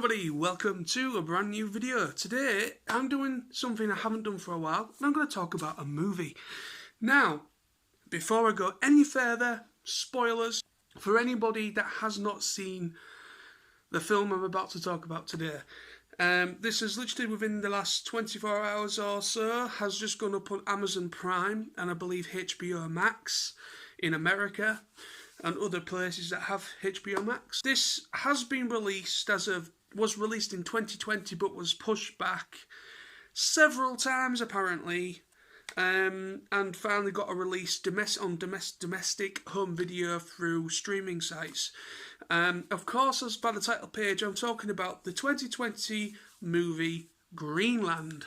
everybody, welcome to a brand new video. Today I'm doing something I haven't done for a while, and I'm going to talk about a movie. Now, before I go any further, spoilers for anybody that has not seen the film I'm about to talk about today. This is literally within the last 24 hours or so, has just gone up on Amazon Prime and I believe HBO Max in America and other places that have HBO Max. This has been released was released in 2020 but was pushed back several times apparently, and finally got a release on domestic home video through streaming sites. Of course, as by the title page, I'm talking about the 2020 movie Greenland.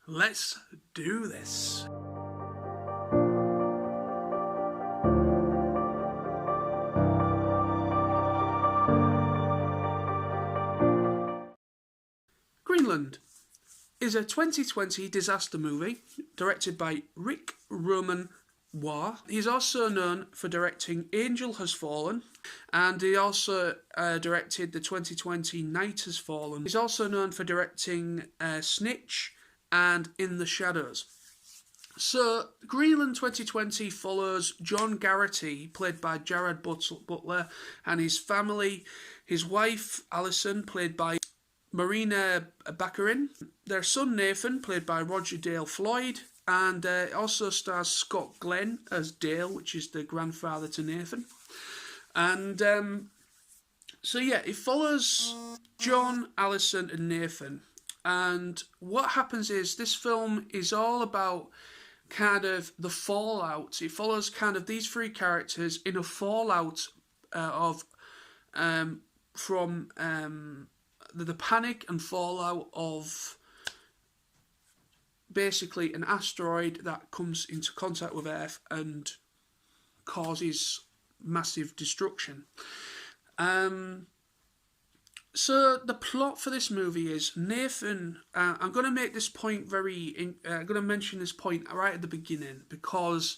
Let's do this. Greenland is a 2020 disaster movie directed by Rick Roman Waugh. He's also known for directing Angel Has Fallen, and he also directed the 2020 Night Has Fallen. He's also known for directing Snitch and In the Shadows. So, Greenland 2020 follows John Garrity, played by Gerard Butler, and his family, his wife Alison, played by Marina Baccarin, their son Nathan, played by Roger Dale Floyd, and it also stars Scott Glenn as Dale, which is the grandfather to Nathan. And so yeah, it follows John, Alison and Nathan. And what happens is this film is all about kind of the fallout. It follows kind of these three characters in a fallout from the panic and fallout of basically an asteroid that comes into contact with Earth and causes massive destruction. So the plot for this movie is Nathan. I'm going to make this point I'm going to mention this point right at the beginning because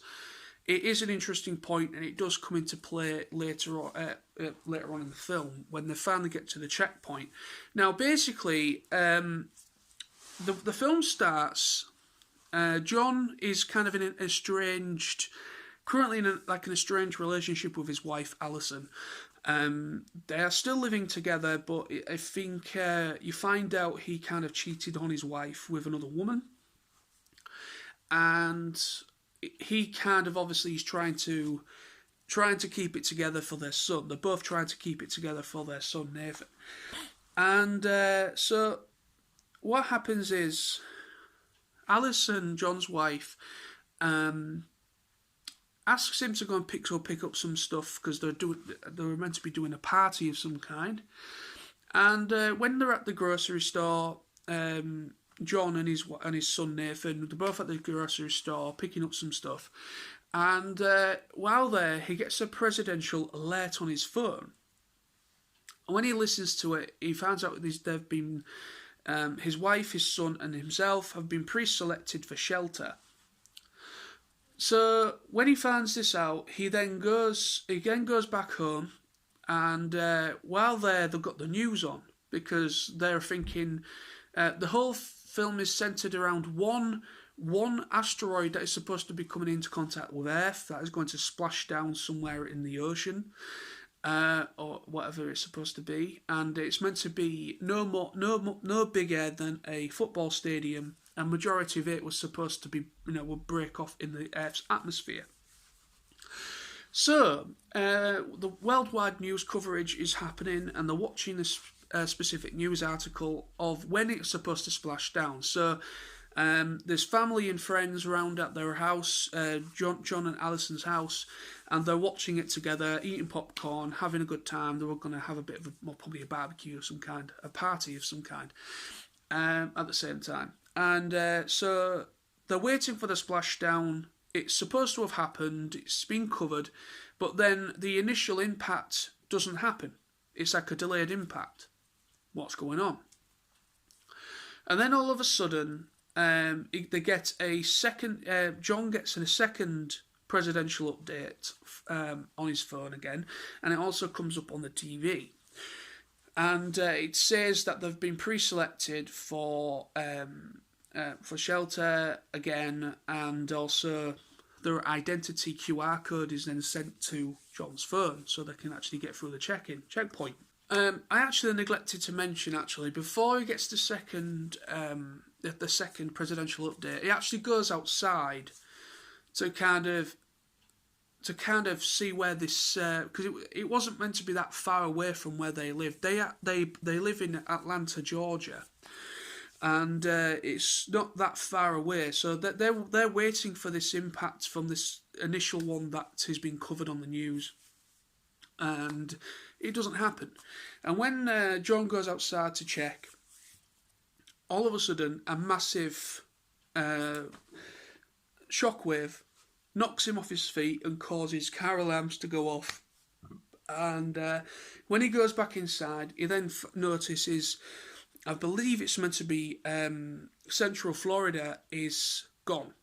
it is an interesting point and it does come into play later on in the film when they finally get to the checkpoint. Now, basically, the film starts. John is kind of in an estranged relationship with his wife Alison. They are still living together, but I think you find out he kind of cheated on his wife with another woman, and he kind of obviously is trying to keep it together for their son. They're both trying to keep it together for their son Nathan. And so what happens is Alison, John's wife, asks him to go and pick up some stuff because they were meant to be doing a party of some kind. And when they're at the grocery store, John and his son Nathan, they're both at the grocery store picking up some stuff, and while there, he gets a presidential alert on his phone. And when he listens to it, he finds out they've been his wife, his son, and himself have been pre-selected for shelter. So when he finds this out, he goes back home, and while there, they've got the news on because they're thinking the whole film is centered around one asteroid that is supposed to be coming into contact with Earth that is going to splash down somewhere in the ocean, or whatever it's supposed to be, and it's meant to be no bigger than a football stadium, and majority of it was supposed to be would break off in the Earth's atmosphere. So the worldwide news coverage is happening, and they're watching this specific news article of when it's supposed to splash down. So there's family and friends around at their house, John and Alison's house, and they're watching it together, eating popcorn, having a good time. They were going to have a bit of probably a barbecue of some kind, a party of some kind, at the same time. And so they're waiting for the splashdown. It's supposed to have happened. It's been covered, but then the initial impact doesn't happen. It's like a delayed impact. What's going on? And then all of a sudden, they get a second. John gets a second presidential update on his phone again, and it also comes up on the TV. and it says that they've been pre-selected for shelter again, and also their identity QR code is then sent to John's phone so they can actually get through the checkpoint. I actually neglected to mention, before he gets the second presidential update, he actually goes outside to kind of see where this, because it wasn't meant to be that far away from where they live. They live in Atlanta, Georgia, and it's not that far away. So they're waiting for this impact from this initial one that has been covered on the news, and it doesn't happen. And when John goes outside to check, all of a sudden a massive shockwave knocks him off his feet and causes car alarms to go off. And when he goes back inside, he then notices, I believe it's meant to be Central Florida is gone.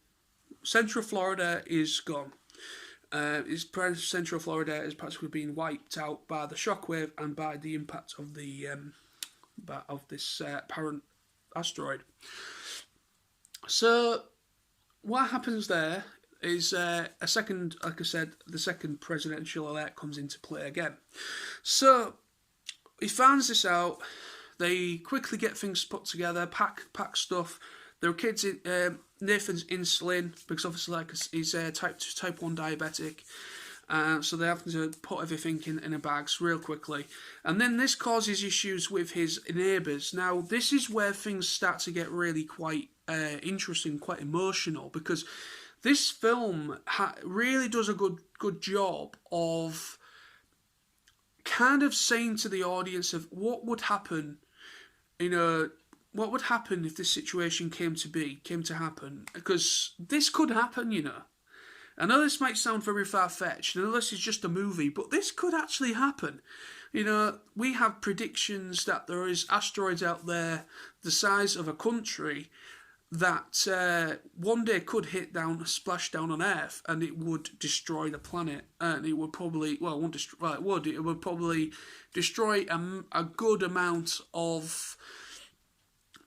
Central Florida is gone. Central Florida is practically being wiped out by the shockwave and by the impact of the this apparent asteroid. So what happens there is a second, like I said, the second presidential elect comes into play again. So he finds this out. They quickly get things put together, pack stuff. Their kids, Nathan's insulin, because obviously he's type 1 diabetic. So they have to put everything in a bags real quickly. And then this causes issues with his neighbours. Now, this is where things start to get really quite interesting, quite emotional, because this film really does a good job of kind of saying to the audience of what would happen, what would happen if this situation came to happen, because this could happen, I know this might sound very far-fetched, I know this is just a movie, but this could actually happen. We have predictions that there is asteroids out there the size of a country that one day could splash down on Earth, and it would destroy the planet, and it would probably, it would probably destroy a good amount of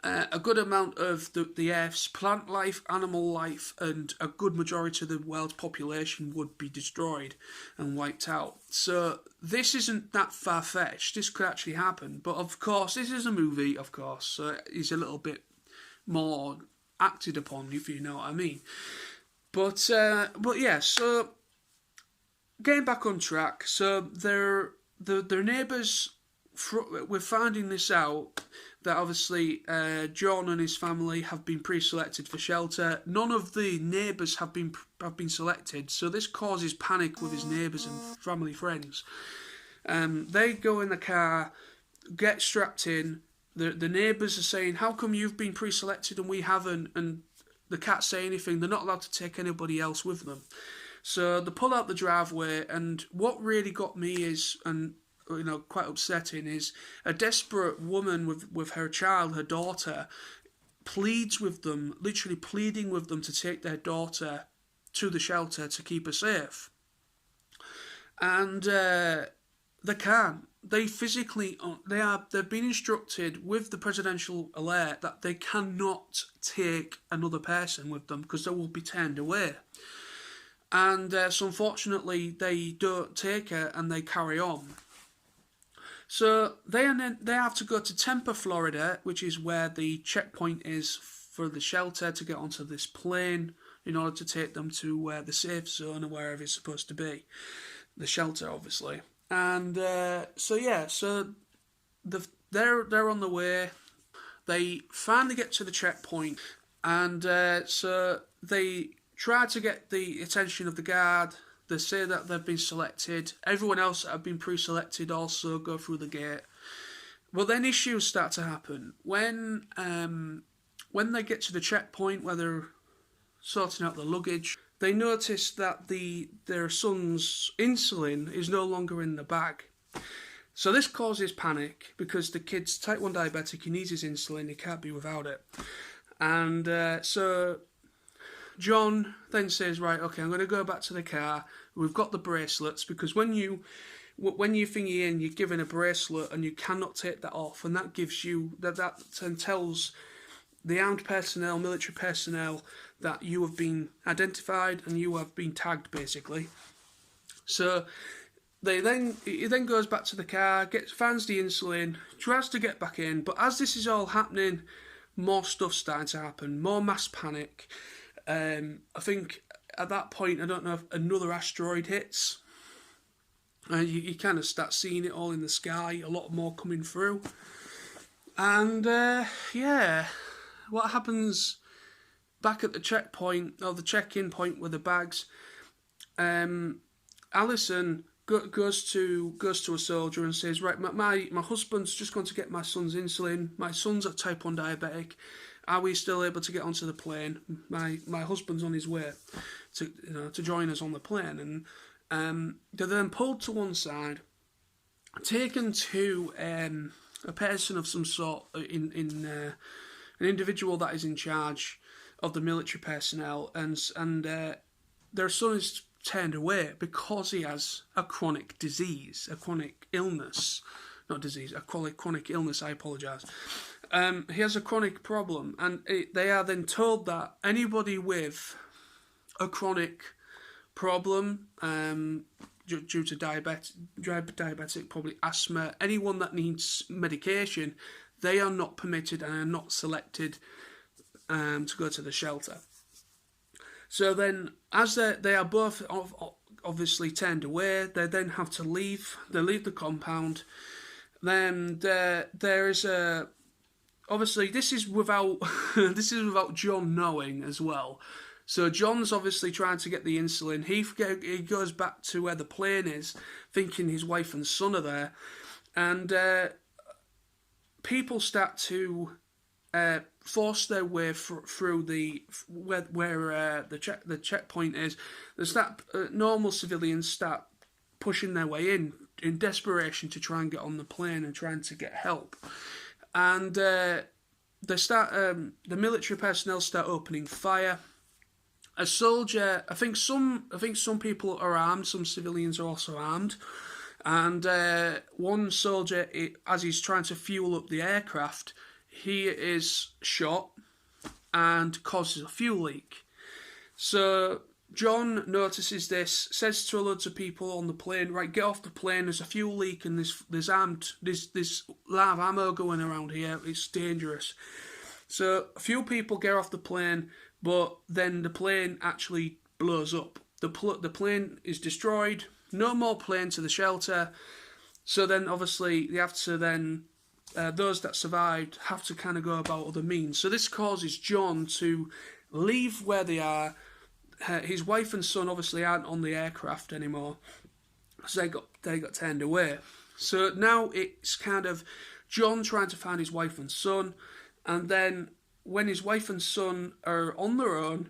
the Earth's plant life, animal life, and a good majority of the world's population would be destroyed and wiped out. So this isn't that far-fetched. This could actually happen. But of course, this is a movie, of course, so it's a little bit more acted upon, if you know what I mean. But yeah, so getting back on track, so their neighbours, we're finding this out, that obviously John and his family have been pre-selected for shelter. None of the neighbours have been selected, so this causes panic with his neighbours and family friends. They go in the car, get strapped in. The neighbours are saying, how come you've been pre-selected and we haven't? And they can't say anything. They're not allowed to take anybody else with them. So they pull out the driveway, and what really got me is, and quite upsetting, is a desperate woman with her child, her daughter, pleads with them, literally pleading with them to take their daughter to the shelter to keep her safe. And they can't. They've been instructed with the presidential alert that they cannot take another person with them because they will be turned away. And so unfortunately they don't take her and they carry on. So they have to go to Tampa, Florida, which is where the checkpoint is for the shelter, to get onto this plane in order to take them to the safe zone or wherever it's supposed to be. The shelter, obviously. And so they're on the way. They finally get to the checkpoint, and so they try to get the attention of the guard. They say that they've been selected. Everyone else that have been pre-selected also go through the gate. But then issues start to happen. When they get to the checkpoint where they're sorting out the luggage, they notice that their son's insulin is no longer in the bag. So this causes panic because the kid's type 1 diabetic, he needs his insulin, he can't be without it. And so John then says, right, okay, I'm going to go back to the car. We've got the bracelets, because when when you thingy in, you're given a bracelet and you cannot take that off, and that gives you that then tells the armed personnel, military personnel, that you have been identified and you have been tagged, basically. So he then goes back to the car, finds the insulin, tries to get back in, but as this is all happening, more stuff's starting to happen, more mass panic. I think at that point, I don't know if another asteroid hits. You kind of start seeing it all in the sky, a lot more coming through. And what happens back at the checkpoint, or the check-in point with the bags, Alison goes to a soldier and says, right, my husband's just going to get my son's insulin. My son's a type 1 diabetic. Are we still able to get onto the plane? My husband's on his way to join us on the plane. And they're then pulled to one side, taken to a person of some sort, in an individual that is in charge of the military personnel, and their son is turned away because he has a chronic disease, a chronic illness, not disease, a chronic illness. I apologise. He has a chronic problem, and they are then told that anybody with a chronic problem, due to diabetic, probably asthma, anyone that needs medication, they are not permitted and are not selected to go to the shelter. So then, as they are both obviously turned away, they then have to leave. They leave the compound. Then there is a... Obviously, this is without John knowing as well. So John's obviously trying to get the insulin. He goes back to where the plane is, thinking his wife and son are there, and people start to force their way through where the checkpoint is. Normal civilians start pushing their way in desperation to try and get on the plane and trying to get help. And the military personnel start opening fire. A soldier, I think some people are armed, some civilians are also armed, and one soldier, as he's trying to fuel up the aircraft, he is shot and causes a fuel leak. So John notices this, says to loads of people on the plane, right, get off the plane, there's a fuel leak and there's live ammo going around here, it's dangerous. So a few people get off the plane, but then the plane actually blows up. The plane is destroyed, no more plane to the shelter, so then obviously they have to then, those that survived have to kind of go about other means. So this causes John to leave where they are. His wife and son obviously aren't on the aircraft anymore, so they got turned away. So now it's kind of John trying to find his wife and son, and then when his wife and son are on their own,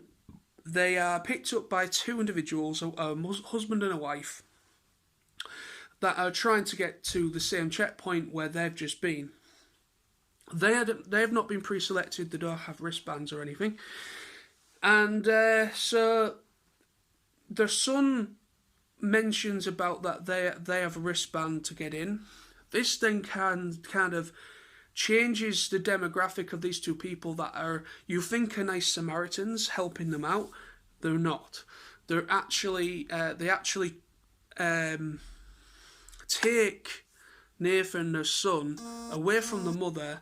they are picked up by two individuals, a husband and a wife, that are trying to get to the same checkpoint where they've just been. They have not been pre-selected, they don't have wristbands or anything. And so their son mentions about that they have a wristband to get in. This then kind of changes the demographic of these two people that are, you think, are nice Samaritans helping them out. They're not. They're actually take Nathan, their son, away from the mother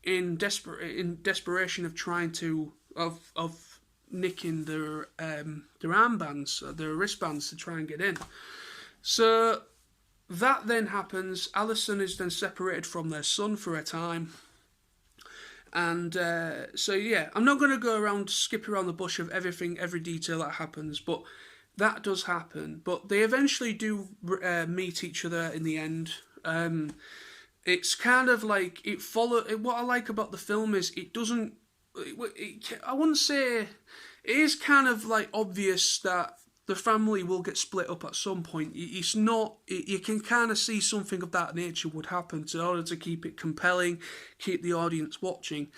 in desperation of trying to of nicking their armbands, their wristbands, to try and get in. So that then happens. Alison is then separated from their son for a time. And so yeah, I'm not going to go around, skip around the bush of everything, every detail that happens, but that does happen. But they eventually do meet each other in the end. It's kind of like what I like about the film is it doesn't. I wouldn't say it is kind of like obvious that the family will get split up at some point. It's not. You can kind of see something of that nature would happen in order to keep it compelling, keep the audience watching.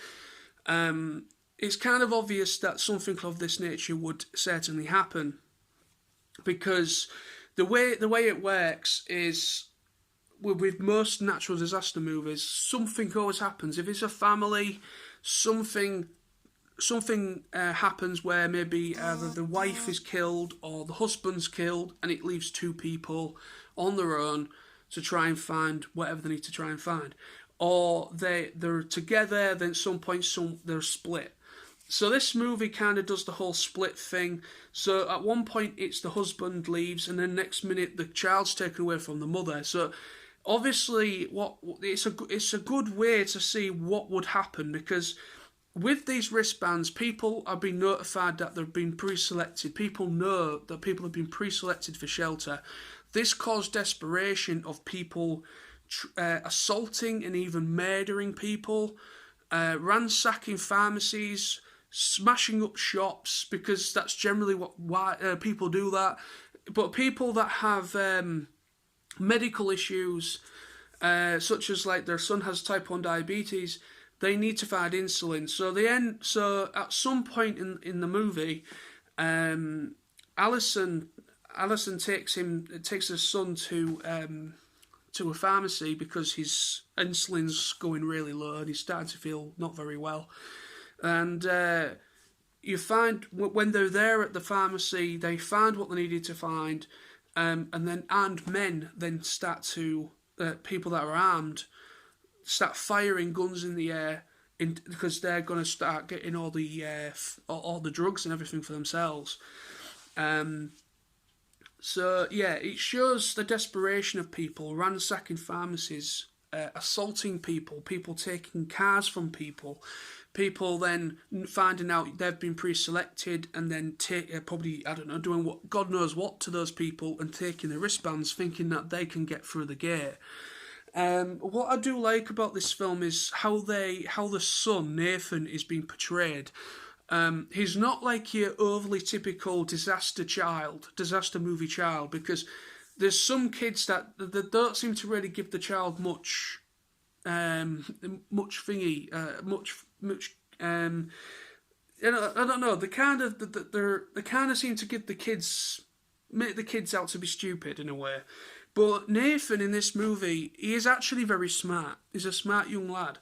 It's kind of obvious that something of this nature would certainly happen, because the way it works is with most natural disaster movies, something always happens. If it's a family, something happens where maybe either the wife is killed or the husband's killed, and it leaves two people on their own to try and find whatever they need to try and find, or they're together. Then at some point, they're split. So this movie kind of does the whole split thing. So at one point it's the husband leaves, and then next minute the child's taken away from the mother. So obviously, it's a good way to see what would happen, because with these wristbands, people are being notified that they've been pre-selected. People know that people have been pre-selected for shelter. This caused desperation of people assaulting and even murdering people, ransacking pharmacies, smashing up shops, because that's generally why people do that. But people that have medical issues, such as like their son has type 1 diabetes, they need to find insulin. So at some point in the movie, Alison takes his son to a pharmacy because his insulin's going really low and he's starting to feel not very well. And you find when they're there at the pharmacy, they find what they needed to find, and then armed men then start to people that are armed start firing guns in the air because they're going to start getting all the drugs and everything for themselves. So yeah, it shows the desperation of people ransacking pharmacies, assaulting people taking cars from people then finding out they've been pre-selected, and then probably, I don't know, doing what God knows what to those people and taking the wristbands, thinking that they can get through the gate. What I do like about this film is how the son Nathan is being portrayed. He's not like your overly typical disaster movie child, because there's some kids that don't seem to really give the child much I don't know. They kind of seem to make the kids out to be stupid in a way. But Nathan in this movie, he is actually very smart. He's a smart young lad.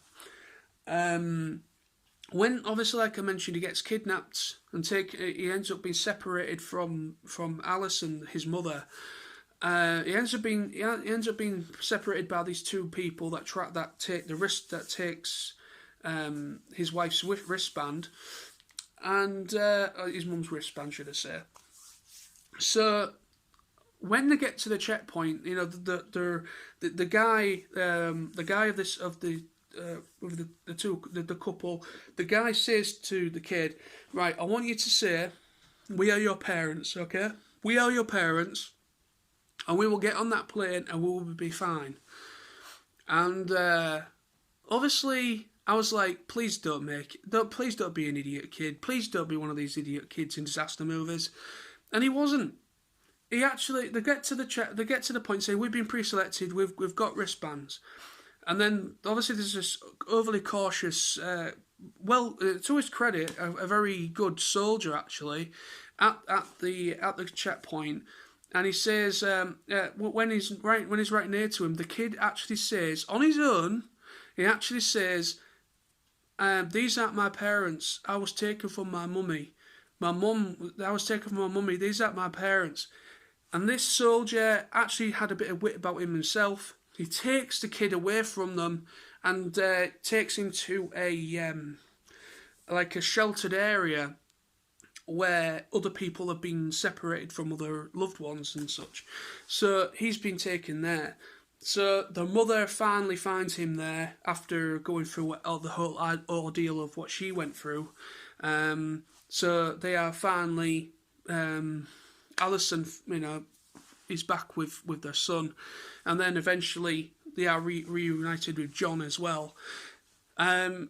When obviously, like I mentioned, he gets kidnapped and he ends up being separated from Alison, his mother. He ends up being separated by these two people that takes his wife's wristband, and his mum's wristband, should I say. So when they get to the checkpoint, you know, the guy of the couple, the guy says to the kid, right, I want you to say, we are your parents, okay? We are your parents, and we will get on that plane and we will be fine. And obviously, I was like, please don't be an idiot kid. Please don't be one of these idiot kids in disaster movies. And he wasn't. They get to the point saying, we've been pre-selected, we've got wristbands. And then obviously there's this overly cautious, to his credit, a very good soldier actually, at the checkpoint. And he says, when he's right near to him, the kid actually says, on his own, he actually says, these aren't my parents. I was taken from my mummy. I was taken from my mummy. These aren't my parents. And this soldier actually had a bit of wit about him himself. He takes the kid away from them and takes him to a sheltered area where other people have been separated from other loved ones and such. So he's been taken there. So the mother finally finds him there after going through the whole ordeal of what she went through. So they are finally, Alison, is back with their son, and then eventually they are reunited with John as well.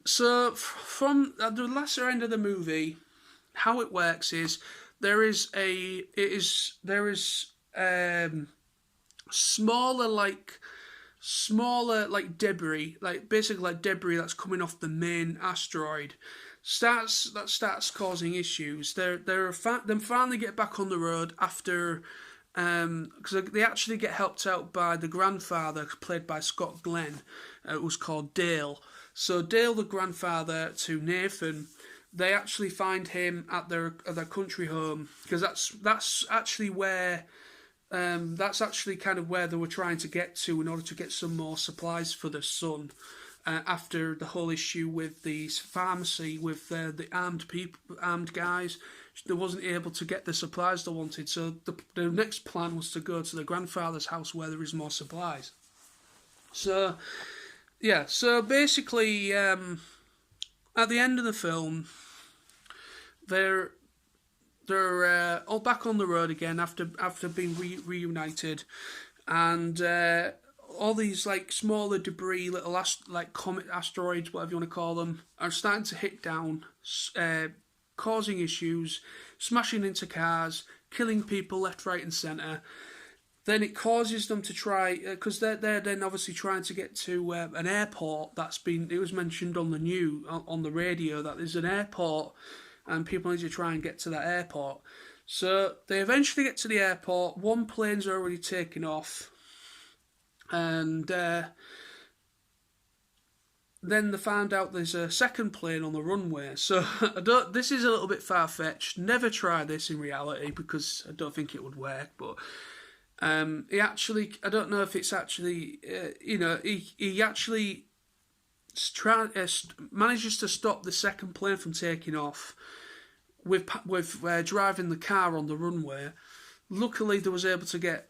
So from the lesser end of the movie, how it works is there is smaller debris, basically like debris that's coming off the main asteroid, starts causing issues. They finally get back on the road after because they actually get helped out by the grandfather, played by Scott Glenn. It was called Dale. So Dale, the grandfather to Nathan, they actually find him at their country home, because that's actually where. That's actually kind of where they were trying to get to in order to get some more supplies for their son. After the whole issue with the pharmacy with the armed guys, they wasn't able to get the supplies they wanted. So the next plan was to go to the grandfather's house where there is more supplies. So yeah, so basically, at the end of the film, they're all back on the road again after being reunited, and all these like smaller debris, little like comet asteroids, whatever you want to call them, are starting to hit down, causing issues, smashing into cars, killing people left, right, and centre. Then it causes them to try, because they're then obviously trying to get to an airport it was mentioned on the radio that there's an airport and people need to try and get to that airport. So they eventually get to the airport, one plane's already taken off, and then they found out there's a second plane on the runway. So this is a little bit far-fetched. Never try this in reality because I don't think it would work, but he actually, I don't know if it's actually, he actually manages to stop the second plane from taking off with driving the car on the runway. Luckily, they was able to get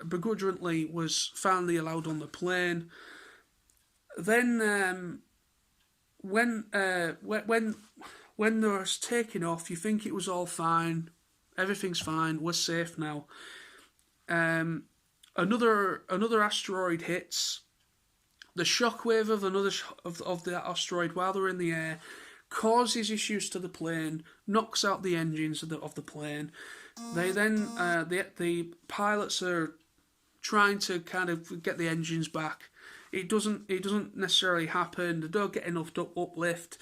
begrudgingly was finally allowed on the plane. Then when they was taking off, you think it was all fine, everything's fine, we're safe now. Another asteroid hits. The shockwave of of the asteroid while they're in the air causes issues to the plane, knocks out the engines of the plane. They then the pilots are trying to kind of get the engines back. It doesn't necessarily happen. They don't get enough uplift,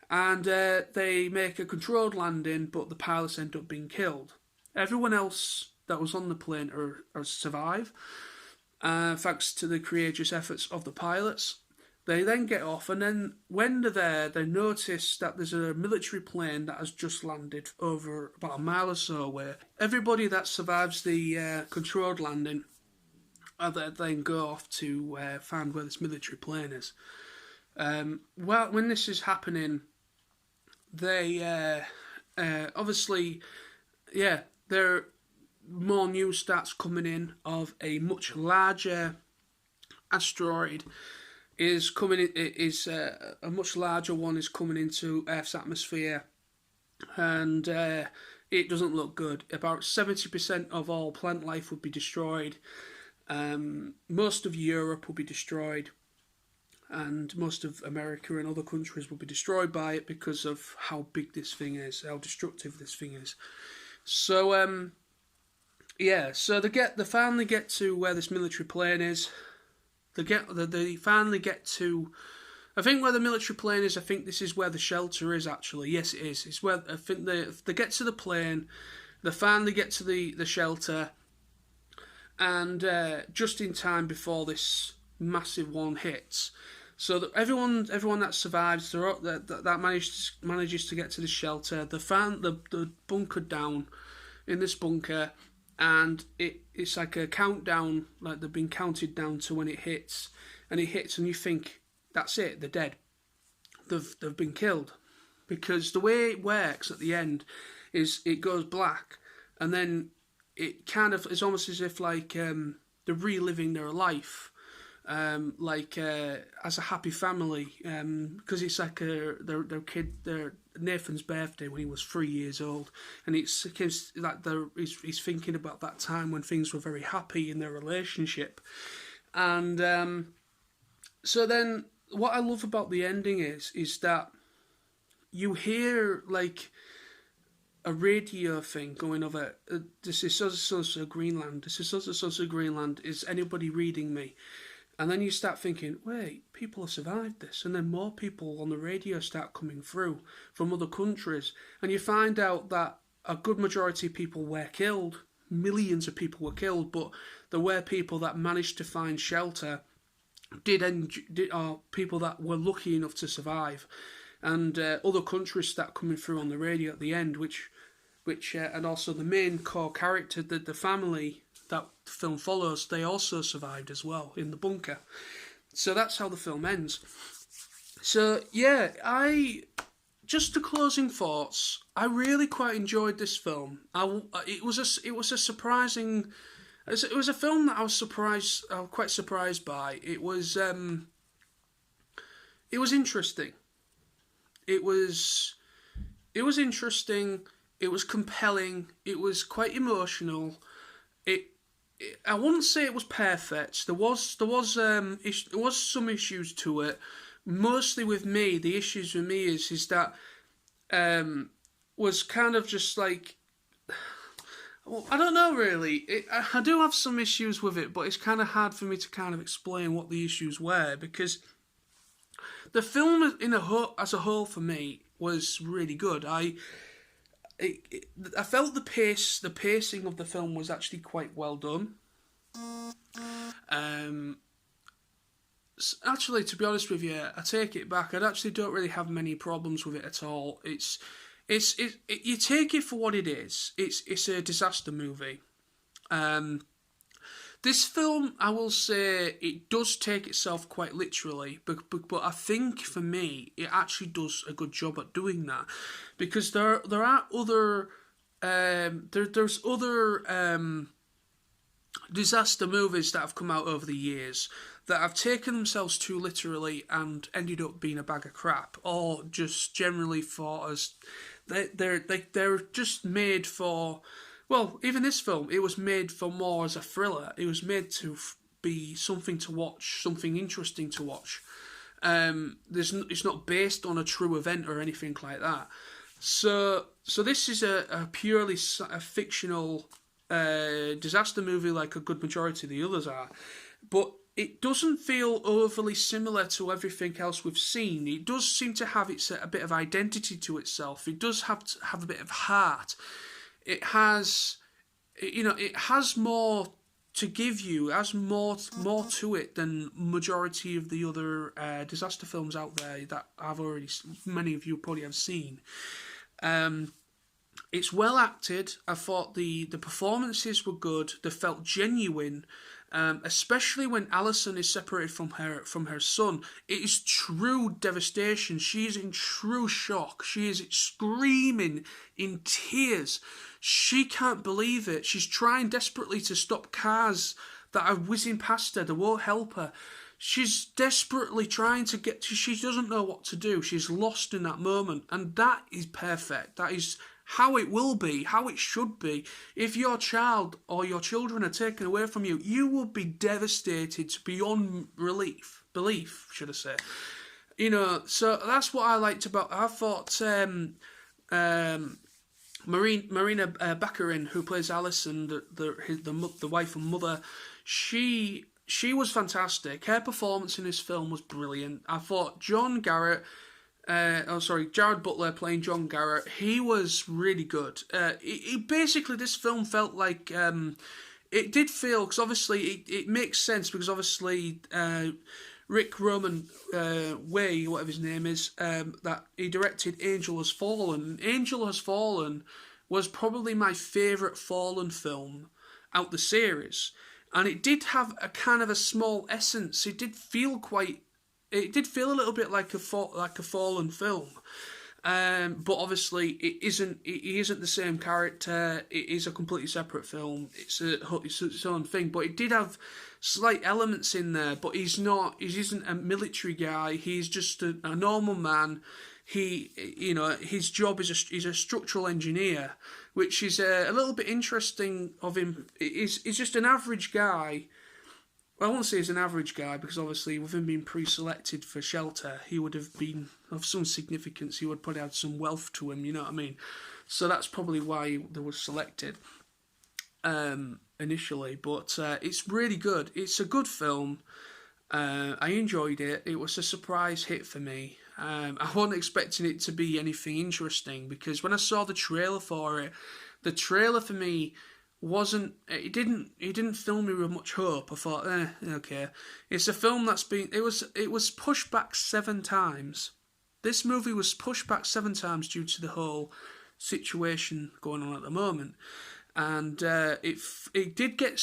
and they make a controlled landing, but the pilots end up being killed. Everyone else that was on the plane are survive, thanks to the courageous efforts of the pilots. They then get off, and then when they're there, they notice that there's a military plane that has just landed over about a mile or so away. Everybody that survives the controlled landing then go off to find where this military plane is. Well, when this is happening, they obviously, there more news starts coming in of a much larger asteroid is coming in, a much larger one is coming into Earth's atmosphere, and it doesn't look good. About 70% of all plant life would be destroyed. Most of Europe will be destroyed, and most of America and other countries will be destroyed by it because of how big this thing is, how destructive this thing is. So so they finally get to where this military plane is. They finally get to, I think where the military plane is, I think this is where the shelter is actually. Yes, it is. It's where, I think they get to the plane, they finally get to the shelter, and just in time before this massive one hits. So that everyone that survives, that manages to get to the shelter, the bunkered down in this bunker, and it's like a countdown, like they've been counted down to when it hits, and you think, that's it, they're dead. They've been killed. Because the way it works at the end is it goes black, and then it kind of, it's almost as if like they're reliving their life, as a happy family, because it's like their Nathan's birthday when he was 3 years old, and it's like he's thinking about that time when things were very happy in their relationship, and so then what I love about the ending is that you hear like a radio thing going over, this is so Greenland, this is so Greenland, is anybody reading me? And then you start thinking, wait, people have survived this. And then more people on the radio start coming through from other countries. And you find out that a good majority of people were killed millions of people were killed, but there were people that managed to find shelter, or people that were lucky enough to survive, and other countries start coming through on the radio at the end, which and also the main core character, the family that the film follows, they also survived as well in the bunker. So that's how the film ends. So yeah, just the closing thoughts. I really quite enjoyed this film. It was a surprising. It was a film that I was quite surprised by. It was interesting. It was interesting. It was compelling. It was quite emotional. I wouldn't say it was perfect. There was some issues to it. Mostly with me, the issues with me is that was kind of just like, well, I don't know really. I do have some issues with it, but it's kind of hard for me to kind of explain what the issues were, because the film as a whole for me was really good. I felt the pacing of the film was actually quite well done. Actually, to be honest with you, I take it back. I actually don't really have many problems with it at all. You take it for what it is. It's a disaster movie. This film, I will say, it does take itself quite literally, but I think for me, it actually does a good job at doing that, because there are other there's other disaster movies that have come out over the years that have taken themselves too literally and ended up being a bag of crap, or just generally thought as they're just made for. Well, even this film, it was made for more as a thriller. It was made to be something to watch, something interesting to watch. It's not based on a true event or anything like that. So this is a purely fictional disaster movie, like a good majority of the others are. But it doesn't feel overly similar to everything else we've seen. It does seem to have a bit of identity to itself. It does have a bit of heart. It has more to give you. It has more to it than majority of the other disaster films out there that many of you probably have seen. It's well acted. I thought the performances were good. They felt genuine. Especially when Alison is separated from her son. It is true devastation. She is in true shock. She is screaming in tears. She can't believe it. She's trying desperately to stop cars that are whizzing past her. They won't help her. She's desperately trying to she doesn't know what to do. She's lost in that moment. And that is perfect. That is how it will be, how it should be. If your child or your children are taken away from you, you will be devastated beyond belief, should I say. So that's what I liked about. I thought Marina Baccarin, who plays Alison, the wife and mother, she was fantastic. Her performance in this film was brilliant. I thought Gerard Butler playing John Garrett, he was really good. Basically, this film felt like, it did feel, because obviously it makes sense, because obviously Rick Roman Way, whatever his name is, that he directed Angel Has Fallen. Angel Has Fallen was probably my favourite Fallen film out the series. And it did have a kind of a small essence. It did feel a little bit like a Fallen film, but obviously it isn't. He isn't the same character. It is a completely separate film. It's its own thing. But it did have slight elements in there. But he's not. He isn't a military guy. He's just a normal man. His job is he's a structural engineer, which is a little bit interesting of him. He's just an average guy. Well, I won't say he's an average guy, because obviously with him being pre-selected for shelter, he would have been of some significance. He would probably have some wealth to him, you know what I mean? So that's probably why they were selected initially. But it's really good. It's a good film. I enjoyed it. It was a surprise hit for me. I wasn't expecting it to be anything interesting, because when I saw the trailer for it, the trailer for me It didn't fill me with much hope. I thought, okay. It's a film that's been it was pushed back 7 times. This movie was pushed back 7 times due to the whole situation going on at the moment, and it did get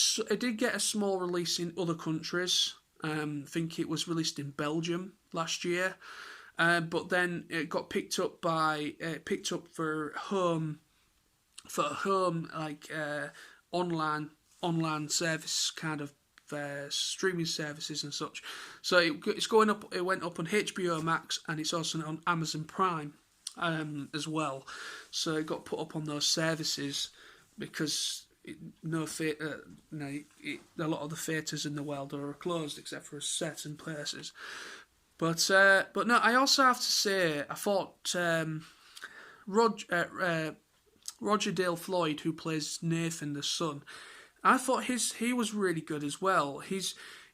a small release in other countries. I think it was released in Belgium last year, but then it got picked up for home like online service kind of streaming services and such. So it's going up. It went up on HBO Max, and it's also on Amazon Prime as well. So it got put up on those services because a lot of the theatres in the world are closed except for certain places. But no, I also have to say I thought Roger Dale Floyd, who plays Nathan the son, I thought he was really good as well.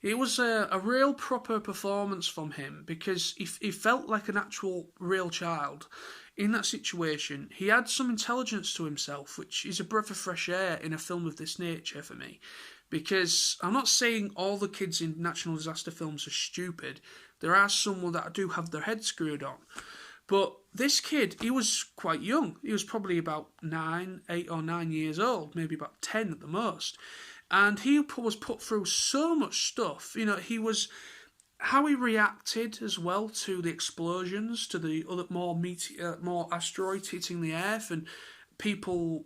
It was a real proper performance from him because he felt like an actual real child in that situation. He had some intelligence to himself, which is a breath of fresh air in a film of this nature for me. Because I'm not saying all the kids in natural disaster films are stupid. There are some that do have their head screwed on. But this kid, he was quite young. He was probably about 8 or 9 years old, maybe about 10 at the most. And he was put through so much stuff. How he reacted as well to the explosions, to the other more asteroids hitting the Earth, and people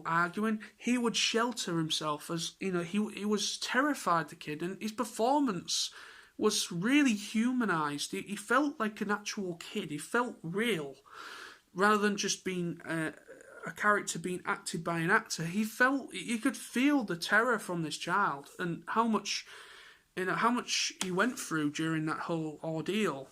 arguing. He would shelter himself as he was terrified, the kid, and his performance was really humanised. He felt like an actual kid. He felt real, rather than just being a character being acted by an actor. You could feel the terror from this child and how much he went through during that whole ordeal.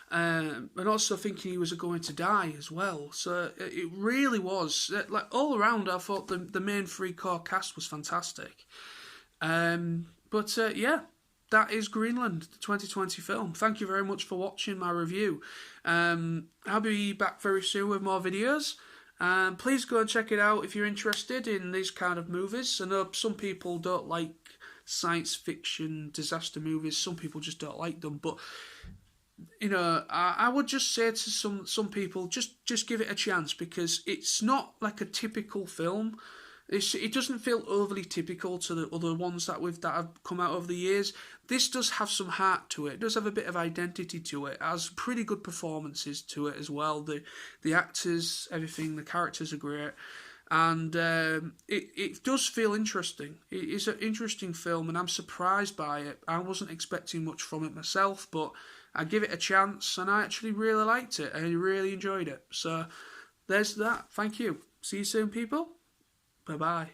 And also thinking he was going to die as well. So it really was like all around. I thought the main 3 core cast was fantastic. Yeah. That is Greenland, the 2020 film. Thank you very much for watching my review. I'll be back very soon with more videos. Please go and check it out if you're interested in these kind of movies. I know some people don't like science fiction disaster movies. Some people just don't like them. But I would just say to some people, just give it a chance, because it's not like a typical film. It doesn't feel overly typical to the other ones that have come out over the years. This does have some heart to it. It does have a bit of identity to it. It has pretty good performances to it as well. The actors, everything, the characters are great. And it does feel interesting. It is an interesting film, and I'm surprised by it. I wasn't expecting much from it myself, but I give it a chance, and I actually really liked it. I really enjoyed it. So there's that. Thank you. See you soon, people. Bye-bye.